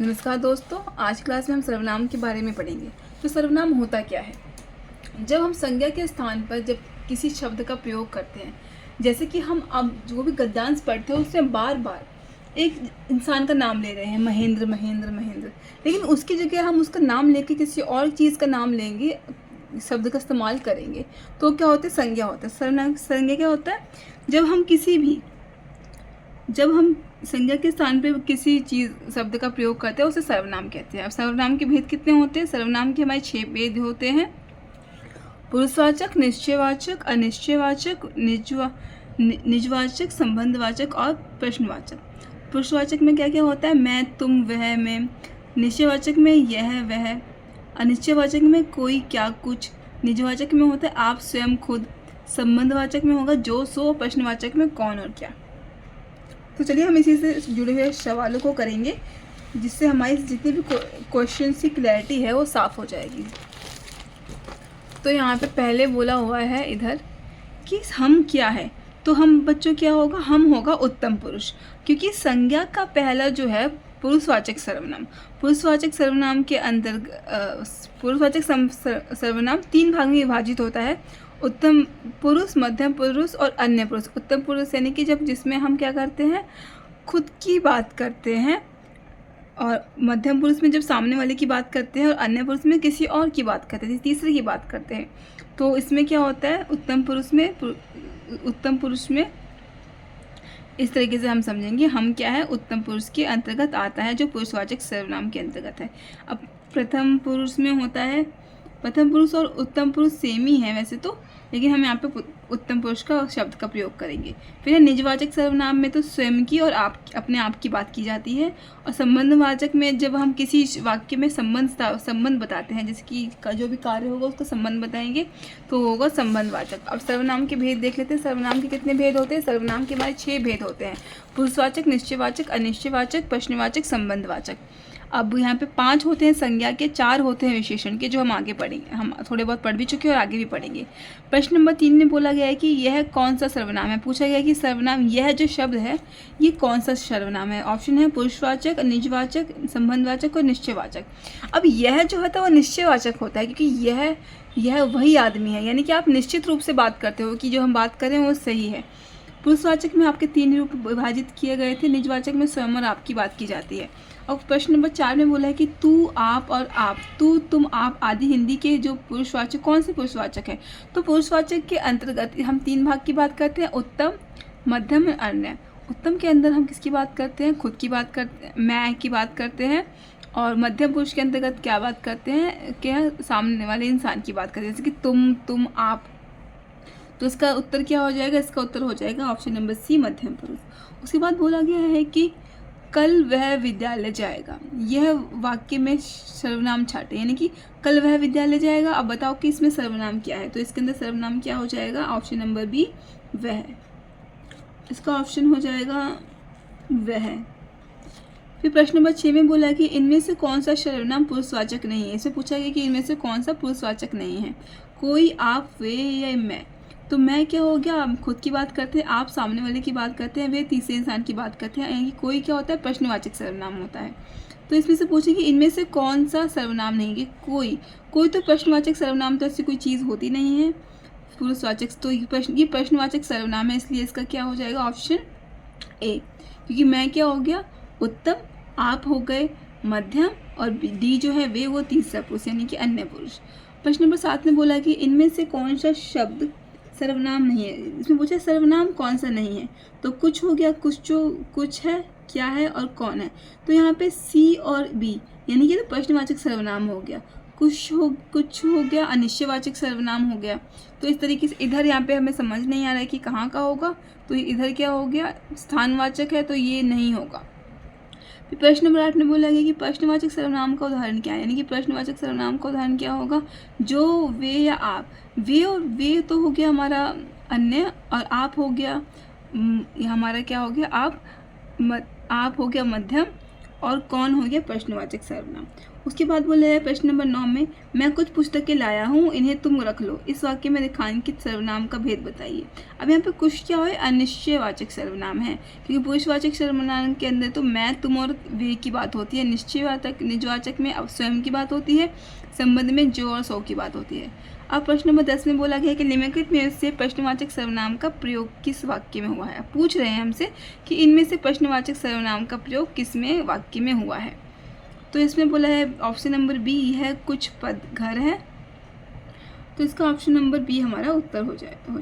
नमस्कार दोस्तों, आज क्लास में हम सर्वनाम के बारे में पढ़ेंगे। तो सर्वनाम होता क्या है? जब हम संज्ञा के स्थान पर जब किसी शब्द का प्रयोग करते हैं, जैसे कि हम अब जो भी गद्यांश पढ़ते हैं उसमें बार बार एक इंसान का नाम ले रहे हैं, महेंद्र महेंद्र महेंद्र, लेकिन उसकी जगह हम उसका नाम लेके किसी और चीज़ का नाम लेंगे, शब्द का इस्तेमाल करेंगे, तो क्या होता है? संज्ञा होता है। सर्वनाम संज्ञा क्या होता है? जब हम संज्ञा के स्थान पे किसी चीज़ शब्द का प्रयोग करते हैं उसे सर्वनाम कहते हैं। अब सर्वनाम के भेद कितने होते हैं? सर्वनाम के हमारे 6 भेद होते हैं: पुरुषवाचक, निश्चयवाचक, अनिश्चयवाचक, निजवाचक, संबंधवाचक और प्रश्नवाचक। पुरुषवाचक में क्या क्या होता है? मैं, तुम, वह, मैं। निश्चयवाचक में यह, वह। अनिश्चयवाचक में कोई, क्या, कुछ। निजवाचक में होता है आप, स्वयं, खुद। संबंधवाचक में होगा जो, सो। प्रश्नवाचक में कौन और क्या। तो चलिए हम इसी से जुड़े हुए सवालों को करेंगे, जिससे हमारी जितनी भी क्वेश्चन की क्लैरिटी है वो साफ़ हो जाएगी। तो यहाँ पे पहले बोला हुआ है इधर कि हम क्या है, तो हम बच्चों क्या होगा? हम होगा उत्तम पुरुष, क्योंकि संज्ञा का पहला जो है पुरुषवाचक सर्वनाम। पुरुषवाचक सर्वनाम के पुरुषवाचक सर्वनाम 3 भाग में विभाजित होता है: उत्तम पुरुष, मध्यम पुरुष और अन्य पुरुष। उत्तम पुरुष यानी कि जिसमें हम क्या करते हैं? खुद की बात करते हैं, और मध्यम पुरुष में जब सामने वाले की बात करते हैं, और अन्य पुरुष में किसी और की बात करते हैं, तीसरे की बात करते हैं। तो इसमें क्या होता है? उत्तम पुरुष में इस तरीके से हम समझेंगे हम क्या है, उत्तम पुरुष के अंतर्गत आता है, जो पुरुषवाचक सर्वनाम के अंतर्गत है। अब प्रथम पुरुष में होता है, प्रथम पुरुष और उत्तम पुरुष सेम ही है वैसे तो, लेकिन हम यहाँ पे उत्तम पुरुष का शब्द का प्रयोग करेंगे। फिर निजवाचक सर्वनाम में तो स्वयं की और आप, अपने आप की बात की जाती है। और संबंधवाचक में जब हम किसी वाक्य में संबंध बताते हैं, जैसे कि जो भी कार्य होगा उसका संबंध बताएंगे, तो होगा संबंधवाचक। अब सर्वनाम के भेद देख लेते हैं। सर्वनाम के कितने भेद होते हैं? सर्वनाम के हमारे 6 भेद होते हैं: पुरुषवाचक, निश्चयवाचक, अनिश्चयवाचक, प्रश्नवाचक, संबंधवाचक। अब यहाँ पे 5 होते हैं संज्ञा के, 4 होते हैं विशेषण के, जो हम आगे पढ़ेंगे। हम थोड़े बहुत पढ़ भी चुके हैं और आगे भी पढ़ेंगे। प्रश्न नंबर 3 में बोला गया है कि यह कौन सा सर्वनाम है। पूछा गया कि सर्वनाम, यह जो शब्द है ये कौन सा सर्वनाम है। ऑप्शन है पुरुषवाचक, निजवाचक, संबंधवाचक और निश्चयवाचक। अब यह जो होता है वो निश्चयवाचक होता है, क्योंकि यह वही आदमी है, यानी कि आप निश्चित रूप से बात करते हो कि जो हम बात कर रहे हैं वो सही है। पुरुषवाचक में आपके 3 रूप विभाजित किए गए थे। निजवाचक में स्वयं और आपकी बात की जाती है। और प्रश्न नंबर 4 में बोला है कि तू, आप और आप, तू, तुम, आप आदि हिंदी के जो पुरुषवाचक, कौन से पुरुषवाचक है? तो पुरुषवाचक के अंतर्गत हम 3 भाग की बात करते हैं: उत्तम, मध्यम और अन्य। उत्तम के अंदर हम किसकी बात करते हैं? खुद की बात करते हैं, मैं की बात करते हैं। और मध्यम पुरुष के अंतर्गत क्या बात करते हैं? क्या सामने वाले इंसान की बात करते हैं, जैसे कि तुम, आप। तो इसका उत्तर क्या हो जाएगा? इसका उत्तर हो जाएगा ऑप्शन नंबर सी, मध्यम पुरुष। उसके बाद बोला गया है कि कल वह विद्यालय जाएगा। यह वाक्य में सर्वनाम छाटे, यानी कि कल वह विद्यालय जाएगा। अब बताओ कि इसमें सर्वनाम क्या है, तो इसके अंदर सर्वनाम क्या हो जाएगा? ऑप्शन नंबर बी, वह। इसका ऑप्शन हो जाएगा वह। फिर प्रश्न नंबर 6 में बोला कि इनमें से कौन सा सर्वनाम पुरुषवाचक नहीं है। इसमें पूछा गया कि इनमें से कौन सा पुरुषवाचक नहीं है। कोई, आप, वे या मैं। तो मैं क्या हो गया? आप खुद की बात करते हैं, आप सामने वाले की बात करते हैं, वे तीसरे इंसान की बात करते हैं, यानी कि कोई क्या होता है? प्रश्नवाचक सर्वनाम होता है। तो इसमें से पूछे कि इनमें से कौन सा सर्वनाम नहीं है। कोई तो प्रश्नवाचक सर्वनाम, तो ऐसी कोई चीज़ होती नहीं है। पुरुषवाचक, तो ये प्रश्नवाचक सर्वनाम है, इसलिए इसका क्या हो जाएगा? Option A. क्योंकि मैं क्या हो गया? उत्तम, आप हो गए मध्यम, और डी जो है वे, वो तीसरा पुरुष यानी कि अन्य पुरुष। प्रश्न नंबर 7 में बोला कि इनमें से कौन सा शब्द सर्वनाम नहीं है। इसमें पूछा सर्वनाम कौन सा नहीं है, तो कुछ हो गया, कुछ है, क्या है और कौन है। तो यहाँ पे सी और बी, यानी कि तो प्रश्नवाचक सर्वनाम हो गया। कुछ हो गया, अनिश्चयवाचक सर्वनाम हो गया। तो इस तरीके से इधर यहाँ पे हमें समझ नहीं आ रहा है कि कहाँ का होगा, तो इधर क्या हो गया? स्थानवाचक है, तो ये नहीं होगा। फिर प्रश्न नंबर 8 में बोला गया कि प्रश्नवाचक सर्वनाम का उदाहरण क्या है, यानी कि प्रश्नवाचक सर्वनाम का उदाहरण क्या होगा? जो, वे या आप। वे और वे तो हो गया हमारा अन्य, और आप हो गया हमारा क्या हो गया? आप हो गया मध्यम, और कौन हो गया? प्रश्नवाचक सर्वनाम। उसके बाद बोला है प्रश्न नंबर 9 में, मैं कुछ पुस्तकें लाया हूँ, इन्हें तुम रख लो। इस वाक्य में रेखांकित सर्वनाम का भेद बताइए। अब यहाँ पे कुछ क्या है, अनिश्चयवाचक सर्वनाम है, क्योंकि पुरुषवाचक सर्वनाम के अंदर तो मैं, तुम और वे की बात होती है। निजवाचक में अब स्वयं की बात होती है। संबंध में जो और सो की बात होती है। अब प्रश्न नंबर 10 में बोला गया है कि निम्नलिखित में से प्रश्नवाचक सर्वनाम का प्रयोग किस वाक्य में हुआ है। पूछ रहे हैं हमसे कि इनमें से प्रश्नवाचक सर्वनाम का प्रयोग किस में वाक्य में हुआ है। तो इसमें बोला है ऑप्शन नंबर बी है, कुछ पद घर है, तो इसका ऑप्शन नंबर बी हमारा उत्तर हो जाएगा।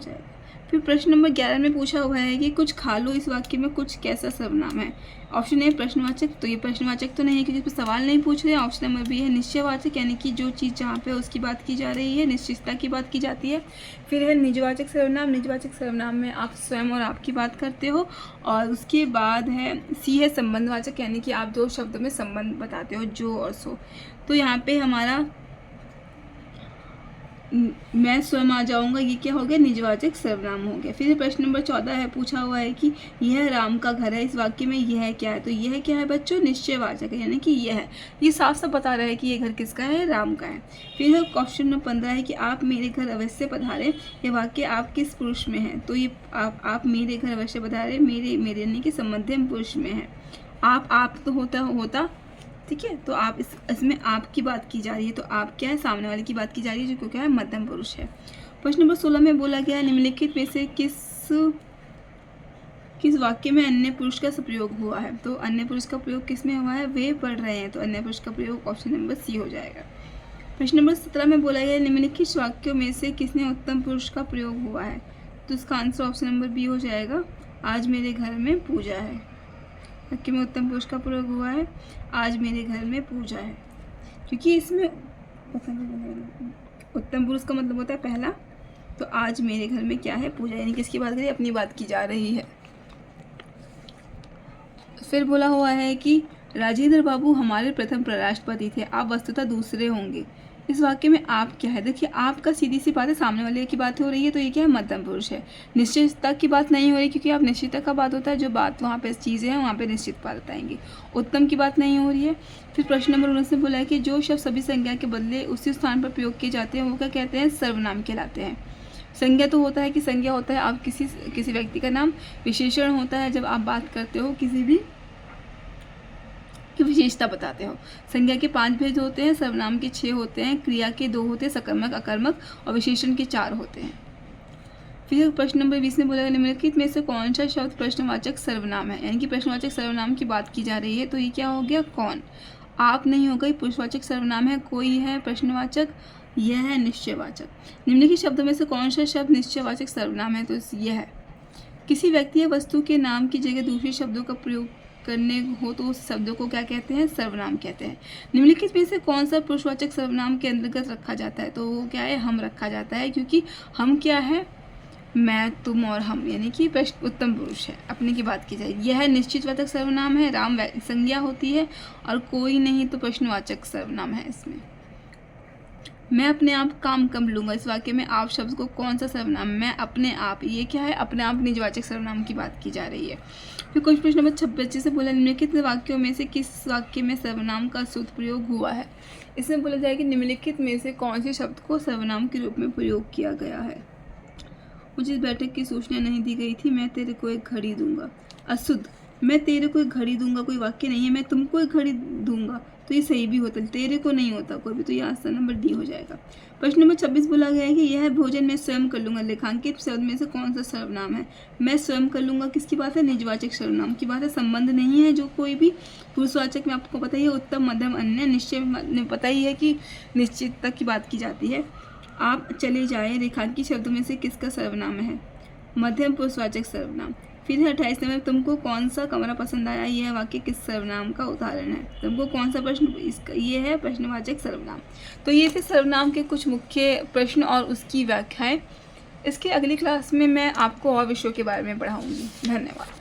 फिर प्रश्न नंबर 11 में पूछा हुआ है कि कुछ खा लो, इस वाक्य में कुछ कैसा सर्वनाम है। ऑप्शन ए प्रश्नवाचक, तो ये प्रश्नवाचक तो नहीं है क्योंकि इस पर सवाल नहीं पूछ रहे हैं। ऑप्शन नंबर बी है निश्चयवाचक, यानी कि जो चीज़ जहाँ पे उसकी बात की जा रही है, निश्चितता की बात की जाती है। फिर है निजवाचक सर्वनाम। निजवाचक सर्वनाम में आप स्वयं और आपकी बात करते हो। और उसके बाद है सी है संबंधवाचक, यानी कि आप दो शब्दों में संबंध बताते हो, जो और सो। तो यहाँ पे हमारा मैं स्वयं आ जाऊंगा, ये क्या हो गया, निजवाचक सर्वनाम हो गया। फिर प्रश्न नंबर 14 है, पूछा हुआ है कि यह राम का घर है, इस वाक्य में यह क्या है। तो यह क्या है बच्चों, निश्चयवाचक है, यानी कि यह है, ये साफ साफ बता रहा है कि ये घर किसका है, राम का है। फिर है क्वेश्चन नंबर 15 है कि आप मेरे घर अवश्य पधारे, यह वाक्य आप किस पुरुष में है। तो ये आप मेरे घर अवश्य पधारे, मेरे यानी कि संबंधित पुरुष में है। आप तो होता ठीक है, तो आप इसमें आपकी बात की जा रही है, तो आप क्या है, सामने वाले की बात की जा रही है, जो क्या है, मध्यम पुरुष है। प्रश्न नंबर 16 में बोला गया निम्नलिखित में से किस वाक्य में अन्य पुरुष का प्रयोग हुआ है। तो अन्य पुरुष का प्रयोग किस में हुआ है, वे पढ़ रहे हैं, तो अन्य पुरुष का प्रयोग ऑप्शन नंबर सी हो जाएगा। प्रश्न नंबर 17 में बोला गया निम्नलिखित वाक्यों में से किसने उत्तम पुरुष का प्रयोग हुआ है। तो इसका आंसर ऑप्शन नंबर बी हो जाएगा, आज मेरे घर में पूजा है। वाक्य में उत्तम पुरुष का प्रयोग हुआ है, आज मेरे घर में पूजा है, क्योंकि इसमें उत्तम पुरुष का मतलब होता है पहला। तो आज मेरे घर में क्या है, पूजा, यानी किसकी बात करें, अपनी बात की जा रही है। फिर बोला हुआ है कि राजेंद्र बाबू हमारे प्रथम राष्ट्रपति थे, आप वस्तुतः दूसरे होंगे। इस वाक्य में आप क्या है, देखिए आपका सीधी सी बात है, सामने वाले की बात हो रही है, तो ये क्या है, मध्यम पुरुष है। निश्चितता की बात नहीं हो रही, क्योंकि आप निश्चितता का बात होता है, जो बात वहाँ पे चीज़ें हैं वहाँ पे निश्चित बात बताएंगे। उत्तम की बात नहीं हो रही है। फिर प्रश्न नंबर 19 में बोला है कि जो शब्द सभी संज्ञा के बदले उसी स्थान पर प्रयोग किए जाते हैं वो क्या कहते हैं, सर्वनाम कहलाते हैं। संज्ञा तो होता है कि संज्ञा होता है आप किसी व्यक्ति का नाम। विशेषण होता है जब आप बात करते हो किसी भी की विशेषता बताते हो। संज्ञा के 5 भेद होते हैं, सर्वनाम के 6 होते हैं, क्रिया के 2 होते हैं, सकर्मक अकर्मक, और विशेषण के 4 होते हैं। फिर प्रश्न नंबर 20 में बोला निम्नलिखित में से कौन सा शब्द प्रश्नवाचक सर्वनाम है, यानी कि प्रश्नवाचक सर्वनाम की बात की जा रही है, तो ये क्या हो गया, कौन। आप नहीं हो गई, पुरुषवाचक सर्वनाम है, कोई है प्रश्नवाचक, यह है निश्चयवाचक। निम्नलिखित शब्दों में से कौन सा शब्द निश्चयवाचक सर्वनाम है, तो यह है। किसी व्यक्ति या वस्तु के नाम की जगह दूसरे शब्दों का प्रयोग करने हो तो उस शब्दों को क्या कहते हैं, सर्वनाम कहते हैं। निम्नलिखित में से कौन सा पुरुषवाचक सर्वनाम के अंतर्गत रखा जाता है, तो वो क्या है, हम रखा जाता है, क्योंकि हम क्या है, मैं, तुम और हम, यानी कि उत्तम पुरुष है, अपने की बात की जाएगी। यह निश्चितवाचक सर्वनाम है, राम संज्ञा होती है, और कोई नहीं तो प्रश्नवाचक सर्वनाम है। इसमें मैं अपने आप काम कम लूँगा, इस वाक्य में आप शब्द को कौन सा सर्वनाम, मैं अपने आप, ये क्या है, अपने आप निजवाचक सर्वनाम की बात की जा रही है। फिर क्वेश्चन प्रश्न नंबर 26 से बोला निम्नलिखित वाक्यों में से किस वाक्य में सर्वनाम का शुद्ध प्रयोग हुआ है। इसमें बोला जाए कि निम्नलिखित में से कौन से शब्द को सर्वनाम के रूप में प्रयोग किया गया है। मुझे इस बैठक की सूचना नहीं दी गई थी, मैं तेरे को एक घड़ी दूंगा। अशुद्ध, मैं तेरे को एक घड़ी दूंगा कोई वाक्य नहीं है, मैं तुमको एक घड़ी दूंगा, तो ये सही भी होता है, तेरे को नहीं होता कोई भी, तो ये आंसर नंबर डी हो जाएगा। प्रश्न नंबर 26 बोला गया है कि यह भोजन मैं स्वयं कर लूंगा, लेखांकित शब्द में से कौन सा सर्वनाम है। मैं स्वयं कर लूंगा किसकी बात है, निजवाचक सर्वनाम की बात है, संबंध नहीं है जो कोई भी। पुरुषवाचक में आपको पता ही है उत्तम, मध्यम, अन्य। निश्चय में पता ही है कि निश्चितता की बात की जाती है। आप चले जाए रेखांकित शब्दों में से किसका सर्वनाम है, मध्यम पुरुषवाचक सर्वनाम। फिर है 28 में तुमको कौन सा कमरा पसंद आया, यह वाक्य किस सर्वनाम का उदाहरण है। तुमको कौन सा प्रश्न, इसका ये है प्रश्नवाचक सर्वनाम। तो ये थे सर्वनाम के कुछ मुख्य प्रश्न और उसकी व्याख्याएं। इसके अगली क्लास में मैं आपको और विषयों के बारे में पढ़ाऊंगी। धन्यवाद।